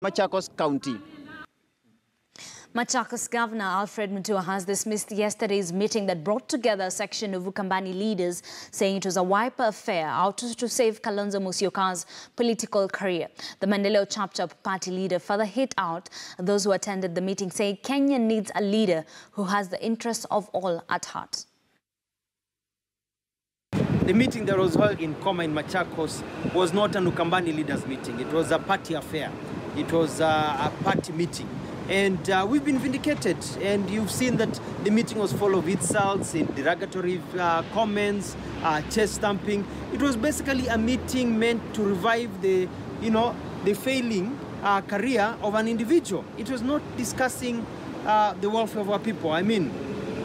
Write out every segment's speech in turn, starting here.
Machakos County. Machakos Governor Alfred Mutua has dismissed yesterday's meeting that brought together a section of Ukambani leaders, saying it was a Wiper affair out to save Kalonzo Musyoka's political career. The Maendeleo Chap party leader further hit out those who attended the meeting, saying Kenya needs a leader who has the interests of all at heart. The meeting that was held in Kamba in Machakos was not an Ukambani leaders meeting. It was a party affair. It was a party meeting. And we've been vindicated. And you've seen that the meeting was full of insults, derogatory comments, chest stamping. It was basically a meeting meant to revive the failing career of an individual. It was not discussing the welfare of our people. I mean,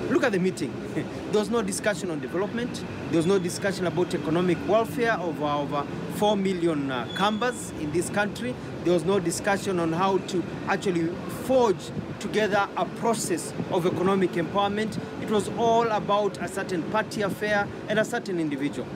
look at the meeting. There was no discussion on development. There was no discussion about economic welfare of over 4 million Kambas in this country. There was no discussion on how to actually forge together a process of economic empowerment. It was all about a certain party affair and a certain individual.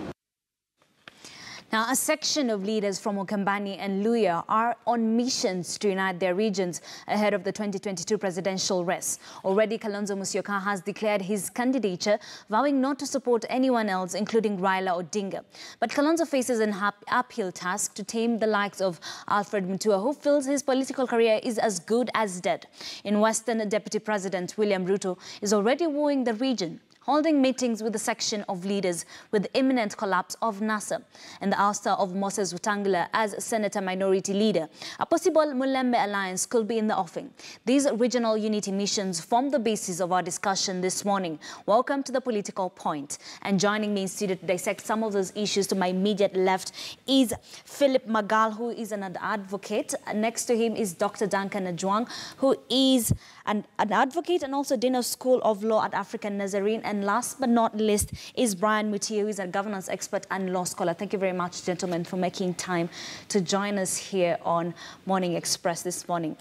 Now, a section of leaders from Ukambani and Luhya are on missions to unite their regions ahead of the 2022 presidential race. Already, Kalonzo Musyoka has declared his candidature, vowing not to support anyone else, including Raila Odinga. But Kalonzo faces an uphill task to tame the likes of Alfred Mutua, who feels his political career is as good as dead. In Western, Deputy President William Ruto is already wooing the region, holding meetings with a section of leaders with the imminent collapse of NASA and the ouster of Moses Wetangula as Senator Minority Leader. A possible Mulembe alliance could be in the offing. These regional unity missions form the basis of our discussion this morning. Welcome to The Political Point. And joining me in studio to dissect some of those issues to my immediate left is Philip Magal, who is an advocate. Next to him is Dr. Duncan Ajwang, who is an advocate and also Dean of School of Law at African Nazarene. And last but not least is Brian Mutie, who is a governance expert and law scholar. Thank you very much, gentlemen, for making time to join us here on Morning Express this morning.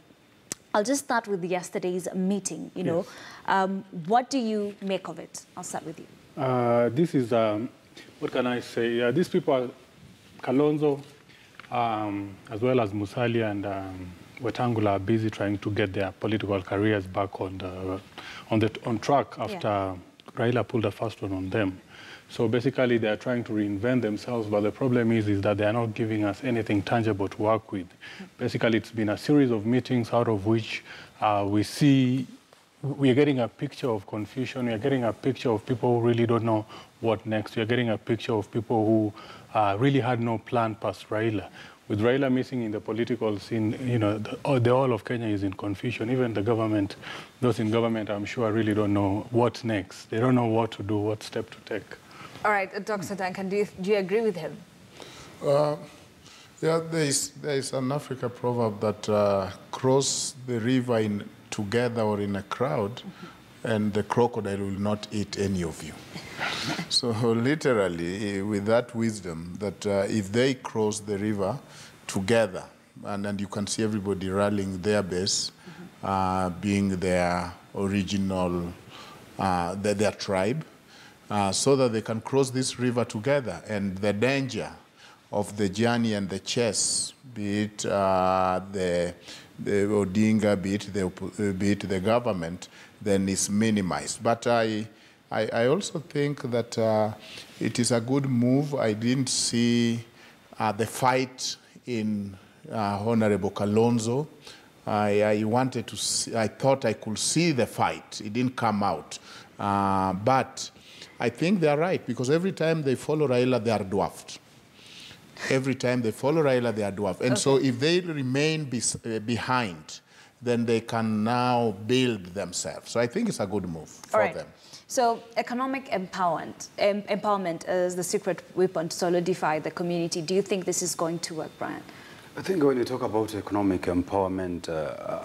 I'll just start with yesterday's meeting. What do you make of it? I'll start with you. This is, what can I say? These people are Kalonzo, as well as Musalia and Wetangula are busy trying to get their political careers back on track after Raila pulled a fast one on them. So basically, they are trying to reinvent themselves, but the problem is that they are not giving us anything tangible to work with. Basically, it's been a series of meetings out of which we are getting a picture of confusion. We are getting a picture of people who really don't know what next. We are getting a picture of people who really had no plan past Raila. With Raila missing in the political scene, the whole of Kenya is in confusion. Even the government, those in government, I'm sure, really don't know what's next. They don't know what to do, what step to take. All right, Dr. Duncan, do you agree with him? Yeah, there is an African proverb that cross the river together or in a crowd, and the crocodile will not eat any of you. So literally, with that wisdom, that if they cross the river together, and you can see everybody rallying their base, being their original, their tribe, so that they can cross this river together. And the danger of the journey and the chase, be it the Odinga, be it the government, then is minimized. But I also think that it is a good move. I didn't see the fight in Honorable Kalonzo. I wanted to see, I thought I could see the fight. It didn't come out. But I think they're right, because every time they follow Raila, they are dwarfed. Every time they follow Raila, they are dwarfed. And so if they remain behind, then they can now build themselves. So I think it's a good move for them. So economic empowerment is the secret weapon to solidify the community. Do you think this is going to work, Brian? I think when you talk about economic empowerment,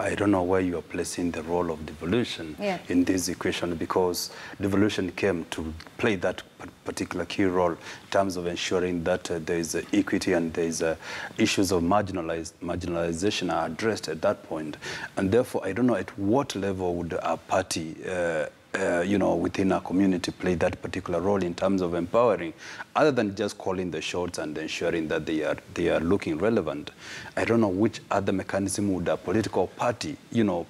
I don't know where you are placing the role of devolution in this equation, because devolution came to play that particular key role in terms of ensuring that there is equity and there is issues of marginalization are addressed at that point. And therefore, I don't know at what level would a party within a community play that particular role in terms of empowering, other than just calling the shots and ensuring that they are looking relevant. I don't know which other mechanism would a political party,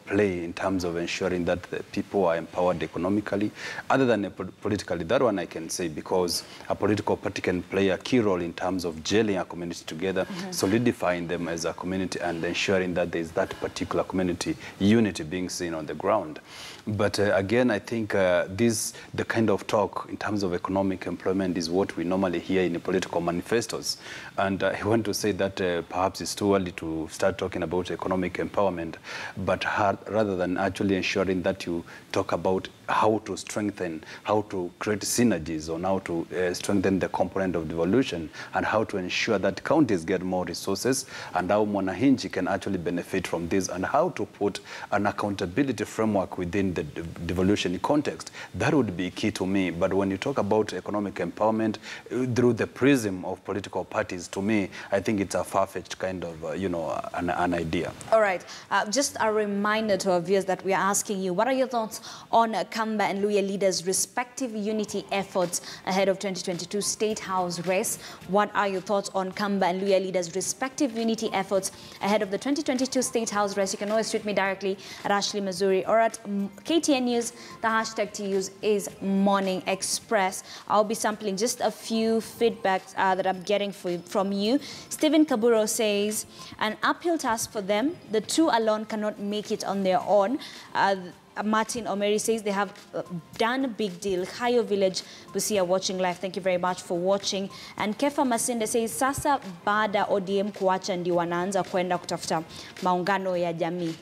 play in terms of ensuring that the people are empowered economically, other than politically. That one I can say, because a political party can play a key role in terms of gelling a community together, solidifying them as a community, and ensuring that there is that particular community unity being seen on the ground. But again, I think the kind of talk in terms of economic employment is what we normally hear in the political manifestos. And I want to say that perhaps it's too early to start talking about economic empowerment, but rather than actually ensuring that you talk about how to strengthen, how to create synergies on how to strengthen the component of devolution, and how to ensure that counties get more resources, and how Mwanahinchi can actually benefit from this, and how to put an accountability framework within the devolution context. That would be key to me. But when you talk about economic empowerment through the prism of political parties, to me, I think it's a far-fetched kind of, an idea. All right. Just a reminder to our viewers that we are asking you, what are your thoughts on Kamba and Luhya leaders' respective unity efforts ahead of 2022 State House race? What are your thoughts on Kamba and Luhya leaders' respective unity efforts ahead of the 2022 State House race? You can always tweet me directly at Ashley Mazuri or at KTN News. The hashtag to use is Morning Express. I'll be sampling just a few feedbacks that I'm getting from you. Stephen Kaburo says, an uphill task for them. The two alone cannot make it on their own. Martin Omeri says they have done a big deal. Hayo Village, Busia watching live. Thank you very much for watching. And Kefa Masinde says, sasa baada ODM kuacha ndi wanaanza kwenda kutafuta maungano ya jamii.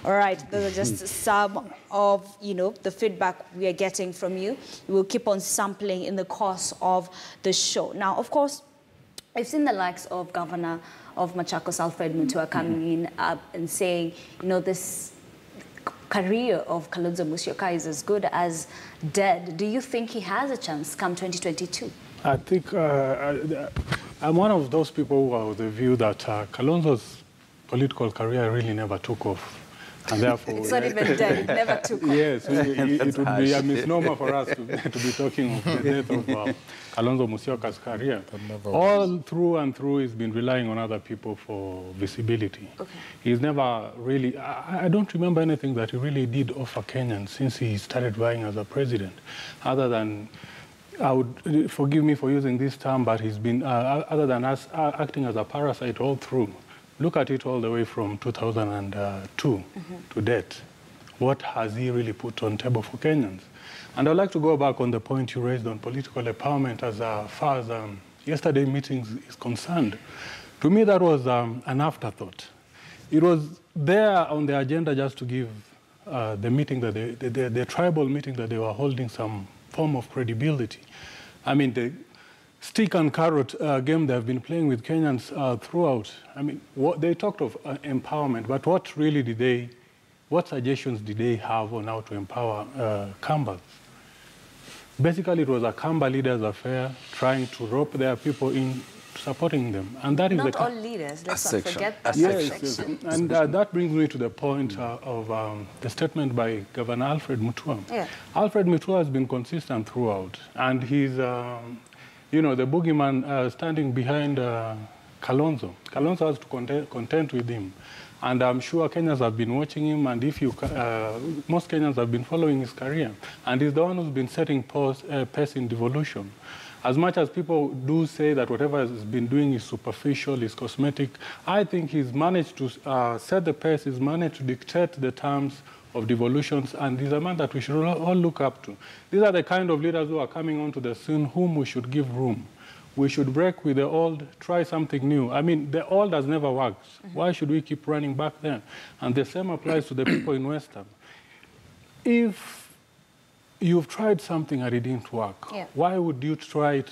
All right, those are just some of, the feedback we are getting from you. We will keep on sampling in the course of the show. Now, of course, I've seen the likes of Governor of Machakos, Alfred Mutua, coming in and saying, this career of Kalonzo Musyoka is as good as dead. Do you think he has a chance come 2022? I think I'm one of those people who are of the view that Kalonzo's political career really never took off. And therefore, it's not even dead, it never took off. Yes, it would be a misnomer for us to be talking of the death of Kalonzo Musyoka's career. All through and through, he's been relying on other people for visibility. Okay. He's never really, I don't remember anything that he really did offer Kenyans since he started vying as a president, other than, forgive me for using this term, but he's been, other than us acting as a parasite all through. Look at it all the way from 2002 to date. What has he really put on table for Kenyans? And I'd like to go back on the point you raised on political empowerment as far as yesterday's meetings is concerned. To me, that was an afterthought. It was there on the agenda just to give the meeting, the tribal meeting that they were holding, some form of credibility. I mean, the stick and carrot game they have been playing with Kenyans throughout. I mean, they talked of empowerment, but what suggestions did they have on how to empower Kambas? Basically, it was a Kamba leaders' affair, trying to rope their people in, supporting them. And that is not all leaders, let's not forget that. Yes, and that brings me to the point of the statement by Governor Alfred Mutua. Yeah. Alfred Mutua has been consistent throughout, and he's the boogeyman standing behind Kalonzo. Kalonzo has to contend with him. And I'm sure Kenyans have been watching him, and most Kenyans have been following his career. And he's the one who's been setting pace in devolution. As much as people do say that whatever he's been doing is superficial, is cosmetic, I think he's managed to set the pace, he's managed to dictate the terms of devolutions, and he's a man that we should all look up to. These are the kind of leaders who are coming onto the scene whom we should give room. We should break with the old, try something new. I mean, the old has never worked. Why should we keep running back there? And the same applies to the people in Western. If you've tried something and it didn't work, why would you try it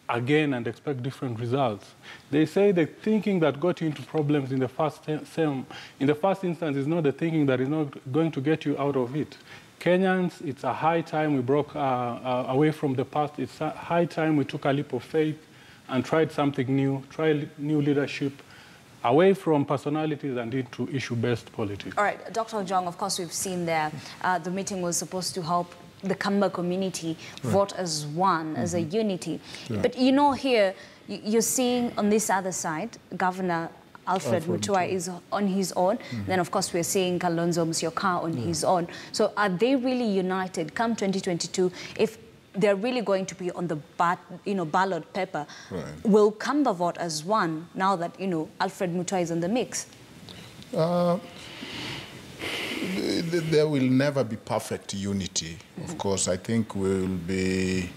again and expect different results? They say the thinking that got you into problems in the first instance is not the thinking that is not going to get you out of it. Kenyans, it's a high time we broke away from the past. It's a high time we took a leap of faith and tried something new, tried new leadership, away from personalities and into issue-based politics. All right, Dr. Ojong, of course, we've seen there, the meeting was supposed to help the Kamba community vote as one, as a unity. Yeah. But you know, here, you're seeing on this other side, Governor Alfred Mutua is on his own. Then, of course, we're seeing Kalonzo Musyoka on his own. So are they really united come 2022 if they're really going to be on the ballot paper? Will Kamba vote as one now that, Alfred Mutua is in the mix? There will never be perfect unity. Of course, I think we'll be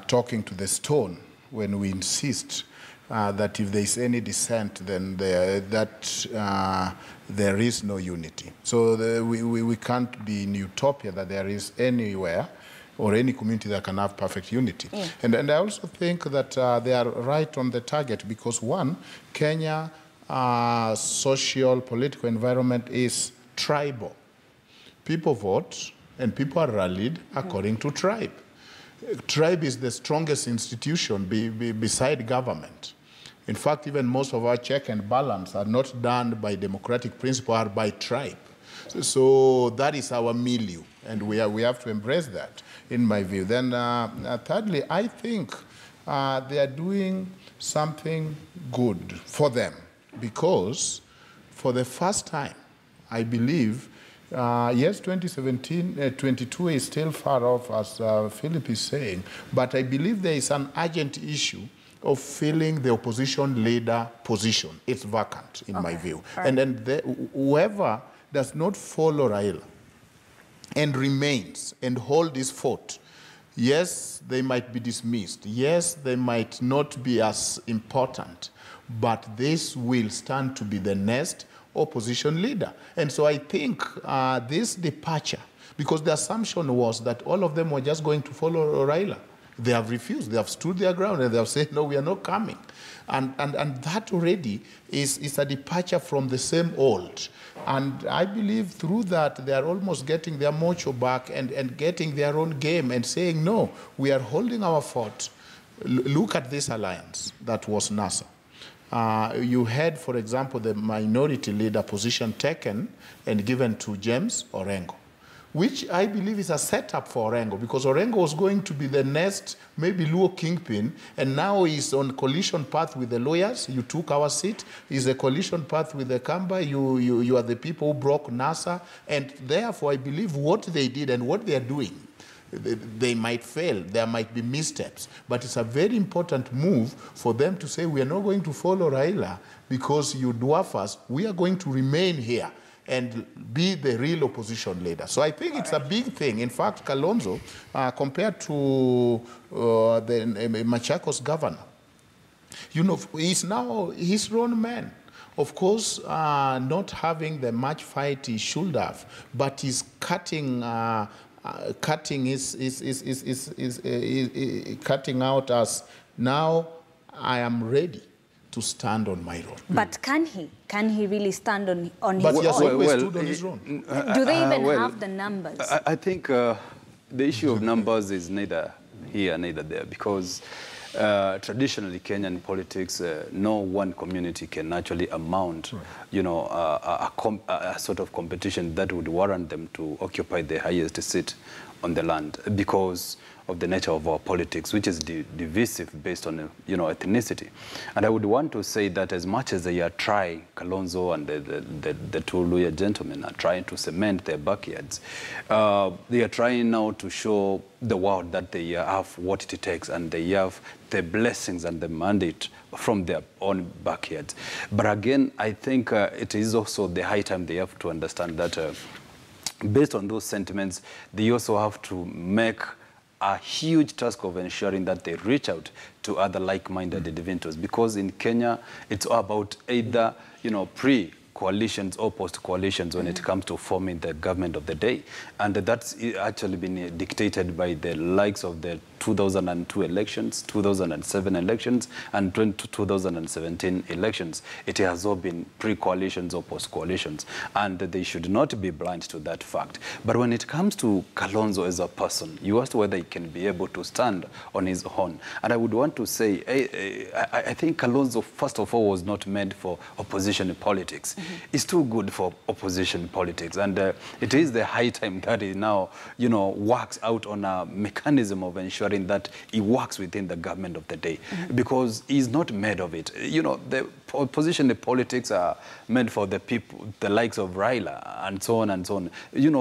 talking to the stone when we insist that if there is any dissent, then there is no unity. So we can't be in utopia that there is anywhere or any community that can have perfect unity. And I also think that they are right on the target because, one, Kenya social, political environment is tribal. People vote and people are rallied according to tribe. Tribe is the strongest institution beside government. In fact, even most of our check and balance are not done by democratic principle, are by tribe. So that is our milieu, and we have to embrace that, in my view. Then thirdly, I think they are doing something good for them because for the first time, I believe, yes, 22 is still far off, as Philip is saying, but I believe there is an urgent issue of filling the opposition leader position. It's vacant, in my view. Right. And then whoever does not follow Raila and remains and hold this fort, yes, they might be dismissed. Yes, they might not be as important, but this will stand to be the next opposition leader. And so I think this departure, because the assumption was that all of them were just going to follow Raila. They have refused. They have stood their ground and they have said, no, we are not coming. And that already is a departure from the same old. And I believe through that they are almost getting their mojo back and getting their own game and saying, no, we are holding our fort. Look at this alliance that was NASA. You had, for example, the minority leader position taken and given to James Orengo, which I believe is a setup for Orengo, because Orengo was going to be the next, maybe Luo kingpin, and now he's on collision path with the lawyers. You took our seat. He's a collision path with the Kamba. You are the people who broke NASA, and therefore I believe what they did and what they are doing, they might fail, there might be missteps, but it's a very important move for them to say, we are not going to follow Raila because you dwarf us, we are going to remain here and be the real opposition leader. So I think it's a big thing. In fact, Kalonzo, compared to the Machakos governor, he's now his own man. Of course, not having the much fight he should have, but he's cutting cutting out as, now I am ready to stand on my own. But can he? Can he really stand on his own? But he has always stood on his own. Do they even have the numbers? I think the issue of numbers is neither here, neither there, because traditionally, Kenyan politics, no one community can actually amount, a sort of competition that would warrant them to occupy the highest seat on the land because of the nature of our politics, which is divisive based on, ethnicity. And I would want to say that as much as they are trying, Kalonzo and the two Luya gentlemen are trying to cement their backyards, they are trying now to show the world that they have what it takes and they have the blessings and the mandate from their own backyards. But again, I think it is also the high time they have to understand that based on those sentiments, they also have to make a huge task of ensuring that they reach out to other like-minded individuals, because in Kenya, it's all about either, pre-coalitions or post-coalitions when it comes to forming the government of the day. And that's actually been dictated by the likes of the 2002 elections, 2007 elections, and 2017 elections. It has all been pre-coalitions or post-coalitions, and they should not be blind to that fact. But when it comes to Kalonzo as a person, you asked whether he can be able to stand on his own. And I would want to say, I think Kalonzo, first of all, was not meant for opposition politics. It's too good for opposition politics. And it is the high time that he now, works out on a mechanism of ensuring that he works within the government of the day. Because he's not made of it. The opposition politics are meant for the people, the likes of Raila, and so on and so on.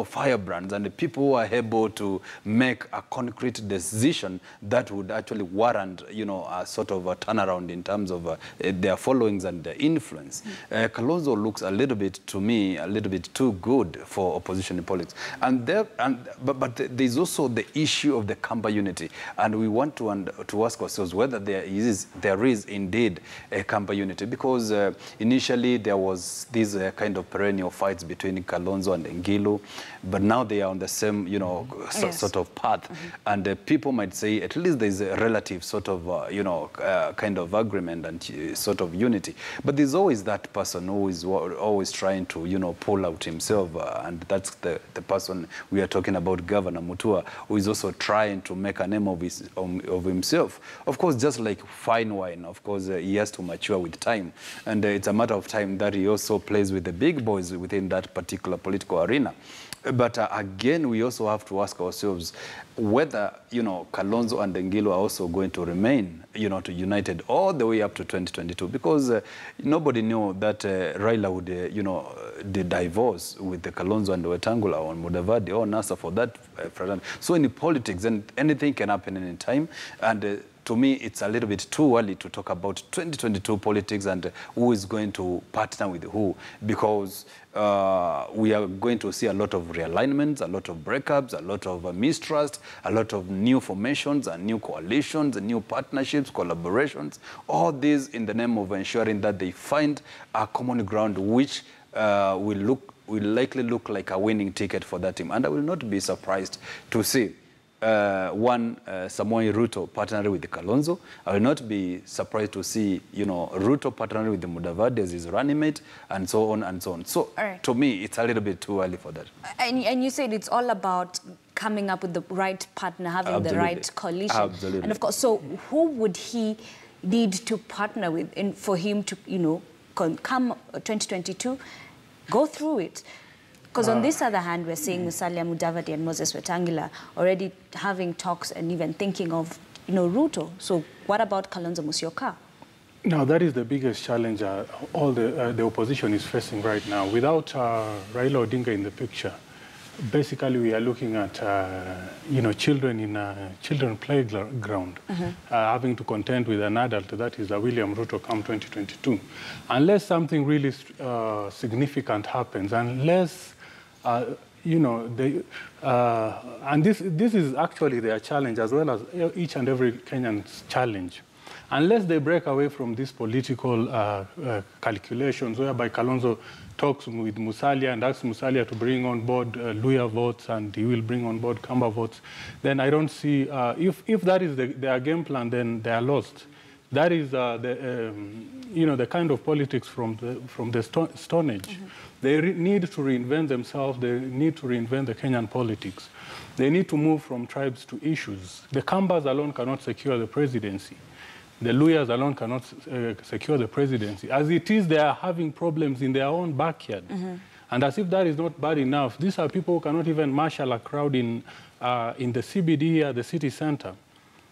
Firebrands, and the people who are able to make a concrete decision that would actually warrant, a sort of a turnaround in terms of their followings and their influence. Kalonzo looks a little bit, to me, a little bit too good for opposition politics. But there's also the issue of the Kamba unity, and we want to ask ourselves whether there is indeed a Kamba unity, because initially there was these kind of perennial fights between Kalonzo and Ngilu, but now they are on the same, sort of path, and people might say at least there's a relative sort of, kind of agreement and sort of unity. But there's always that person who is always trying to, pull out himself, and that's the person we are talking about, Governor Mutua, who is also trying to make a name of himself. Of course, just like fine wine, of course, he has to mature with time, and it's a matter of time that he also plays with the big boys within that particular political arena. But again, we also have to ask ourselves whether, Kalonzo and Ngilu are also going to remain, united all the way up to 2022, because nobody knew that Raila would, divorce with the Kalonzo and Wetangula on Mudavadi or NASA for that. So in politics, and anything can happen any time, and to me, it's a little bit too early to talk about 2022 politics and who is going to partner with who, because we are going to see a lot of realignments, a lot of breakups, a lot of mistrust, a lot of new formations and new coalitions and new partnerships, collaborations, all these in the name of ensuring that they find a common ground which will likely look like a winning ticket for that team. And I will not be surprised to see Samoei Ruto partnering with Kalonzo. I will not be surprised to see, Ruto partnering with the Mudavadi as his running mate, and so on and so on. So, to me, it's a little bit too early for that. And you said it's all about coming up with the right partner, having the right coalition. Absolutely. And of course, so who would he need to partner with for him to, come 2022, go through it? Because on this other hand, we're seeing Musalia Mudavadi and Moses Wetangula already having talks and even thinking of, Ruto. So what about Kalonzo Musyoka? Now, that is the biggest challenge all the opposition is facing right now. Without Raila Odinga in the picture, basically we are looking at, children in a children playground, having to contend with an adult, that is William Ruto, come 2022. Unless something really significant happens, unless and this is actually their challenge as well as each and every Kenyan's challenge. Unless they break away from these political calculations whereby Kalonzo talks with Musalia and asks Musalia to bring on board Luya votes and he will bring on board Kamba votes, then I don't see, if that is their game plan, then they are lost. That is the kind of politics from the Stone Age. They need to reinvent themselves. They need to reinvent the Kenyan politics. They need to move from tribes to issues. The Kambas alone cannot secure the presidency. The Luyas alone cannot secure the presidency. As it is, they are having problems in their own backyard. And as if that is not bad enough, these are people who cannot even marshal a crowd in the CBD at the city center.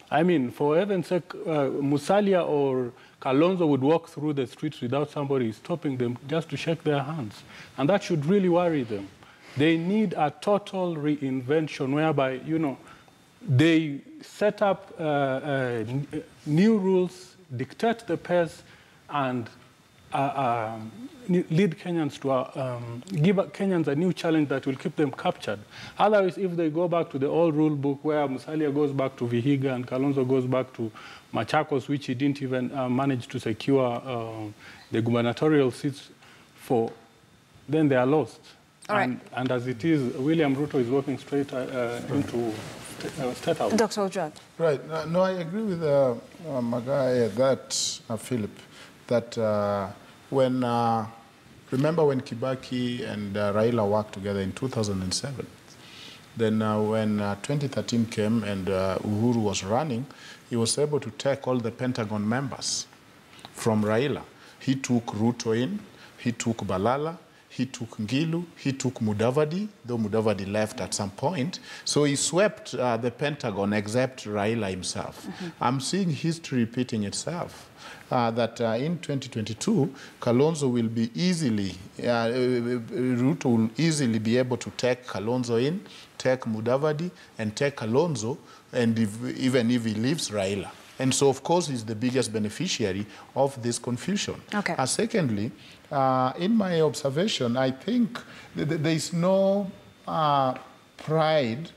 I mean, for heaven's sake, Musalia or Kalonzo would walk through the streets without somebody stopping them just to shake their hands. And that should really worry them. They need a total reinvention whereby, they set up new rules, dictate the pace, and lead Kenyans to give Kenyans a new challenge that will keep them captured. Otherwise, if they go back to the old rule book where Musalia goes back to Vihiga and Kalonzo goes back to Machakos, which he didn't even manage to secure the gubernatorial seats for, then they are lost. And as it is, William Ruto is walking straight into State House. Dr. Ojwang. Right. No, I agree with Magai that, Philip, that remember when Kibaki and Raila worked together in 2007? Then when 2013 came and Uhuru was running, he was able to take all the Pentagon members from Raila. He took Ruto in, he took Balala, he took Ngilu, he took Mudavadi, though Mudavadi left at some point. So he swept the Pentagon except Raila himself. I'm seeing history repeating itself. That in 2022, Kalonzo will be Ruto will easily be able to take Kalonzo in, take Mudavadi, and take Kalonzo, and even if he leaves Raila. And so, of course, he's the biggest beneficiary of this confusion. Okay. Secondly, in my observation, I think there is no pride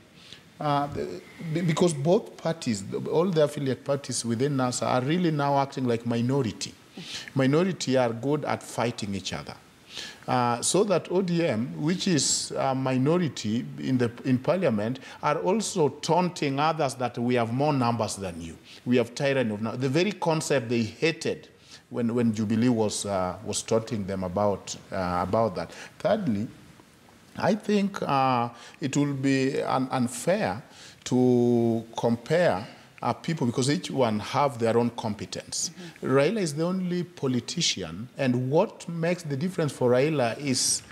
because both parties, all the affiliate parties within NASA are really now acting like minority. Minority are good at fighting each other. So that ODM, which is a minority in parliament, are also taunting others that we have more numbers than you. We have tyranny of numbers. The very concept they hated when Jubilee was taunting them about that. Thirdly, I think it will be unfair to compare people because each one have their own competence. Raila is the only politician, and what makes the difference for Raila is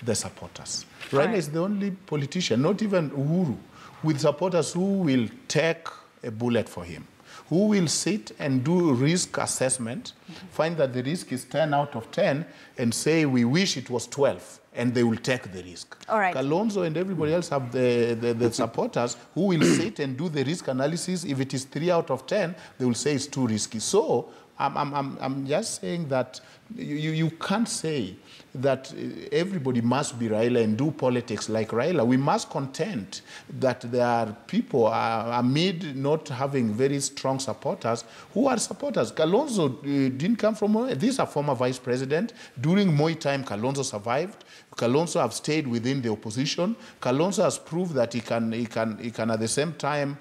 the supporters. Raila is the only politician, not even Uhuru, with supporters who will take a bullet for him, who will sit and do risk assessment, find that the risk is 10 out of 10, and say, we wish it was 12. And they will take the risk. All right. Kalonzo and everybody else have the supporters who will sit and do the risk analysis. If it is 3 out of 10, they will say it's too risky. So I'm just saying that you can't say that everybody must be Raila and do politics like Raila. We must contend that there are people amid not having very strong supporters who are supporters. Kalonzo didn't come from nowhere. This is a former vice president. During Moi time, Kalonzo survived. Kalonzo have stayed within the opposition. Kalonzo has proved that he can at the same time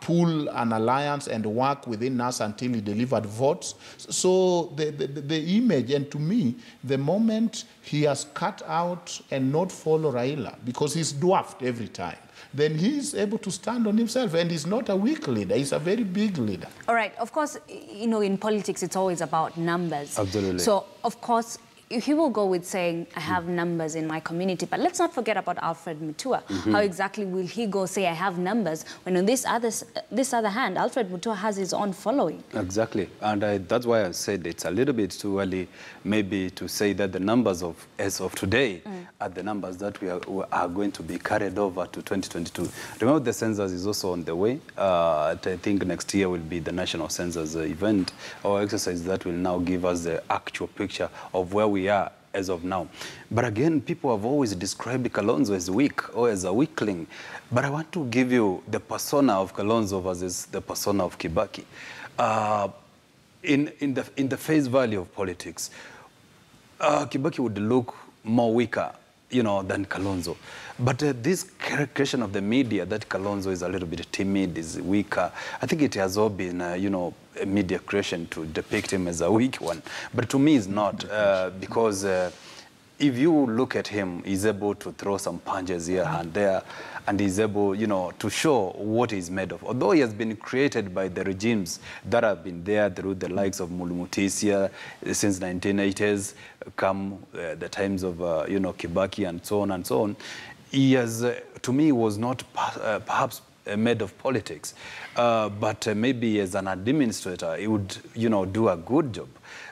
pull an alliance and work within us until he delivered votes. So the image, and to me, the moment he has cut out and not follow Raila, because he's dwarfed every time, then he's able to stand on himself, and he's not a weak leader. He's a very big leader. All right. Of course, you know, in politics, it's always about numbers. Absolutely. So, of course, he will go with saying, I have numbers in my community. But let's not forget about Alfred Mutua. How exactly will he go say, I have numbers, when on this other hand, Alfred Mutua has his own following? Exactly. And that's why I said it's a little bit too early maybe to say that the numbers as of today are the numbers that we are going to be carried over to 2022. Remember, the census is also on the way. I think next year will be the national census event or exercise that will now give us the actual picture of where we are as of now. But again, people have always described Kalonzo as weak or as a weakling. But I want to give you the persona of Kalonzo versus the persona of Kibaki. In the face value of politics, Kibaki would look more weaker, you know, than Kalonzo. But this characterization of the media that Kalonzo is a little bit timid, is weaker, I think it has all been, you know, a media creation to depict him as a weak one. But to me, it's not, because if you look at him, he's able to throw some punches here and there, and he's able, you know, to show what he's made of. Although he has been created by the regimes that have been there through the likes of Mulumutisia since 1980s, come the times of, you know, Kibaki and so on and so on, he has, to me, was not perhaps made of politics, but maybe as an administrator, he would, you know, do a good job.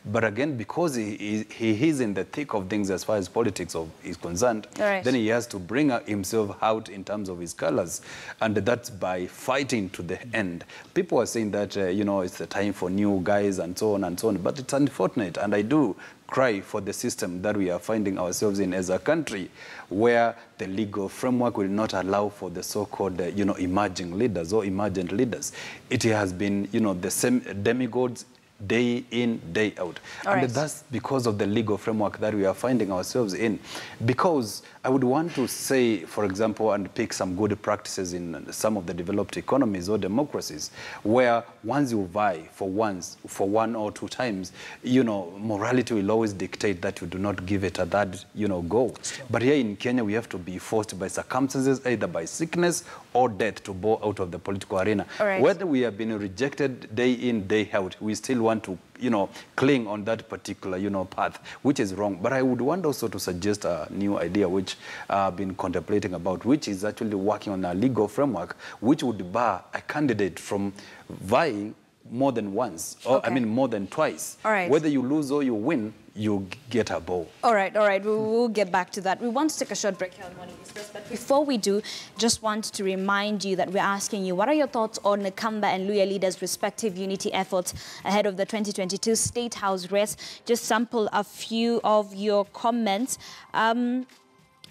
But again, because he is in the thick of things as far as politics is concerned, then he has to bring himself out in terms of his colors, and that's by fighting to the end. People are saying that, you know, it's the time for new guys and so on, but it's unfortunate, and I do cry for the system that we are finding ourselves in as a country, where the legal framework will not allow for the so-called, you know, emerging leaders or emergent leaders. It has been, you know, the same demigods day in, day out. And that's because of the legal framework that we are finding ourselves in. Because I would want to say, for example, and pick some good practices in some of the developed economies or democracies, where once you vie for one or two times, you know, morality will always dictate that you do not give it a third, you know, go. But here in Kenya, we have to be forced by circumstances, either by sickness or death, to bow out of the political arena. Whether we have been rejected day in, day out, we still want to, you know, cling on that particular, you know, path, which is wrong. But I would want also to suggest a new idea, which I've been contemplating about, which is actually working on a legal framework, which would bar a candidate from vying more than once, or I mean more than twice. Whether you lose or you win, you get a bow. All right. We'll get back to that. We want to take a short break here on Morning Express, but before we do, just want to remind you that we're asking you, what are your thoughts on the Kamba and Luya leaders' respective unity efforts ahead of the 2022 State House race? Just sample a few of your comments.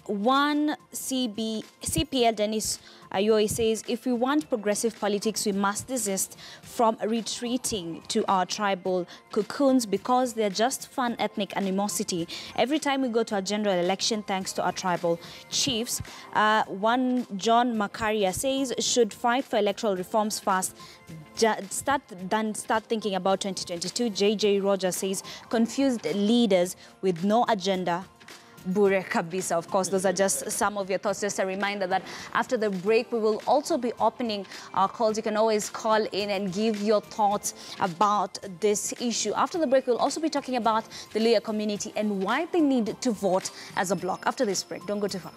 One CPL Dennis Ayoy says, if we want progressive politics, we must desist from retreating to our tribal cocoons because they're just fun ethnic animosity. Every time we go to a general election, thanks to our tribal chiefs. One John Makaria says, should fight for electoral reforms fast. Start thinking about 2022. JJ Rogers says, confused leaders with no agenda. Bure kabisa. Of course, those are just some of your thoughts. Just a reminder that after the break, we will also be opening our calls. You can always call in and give your thoughts about this issue. After the break, we'll also be talking about the Luya community and why they need to vote as a bloc. After this break, don't go too far.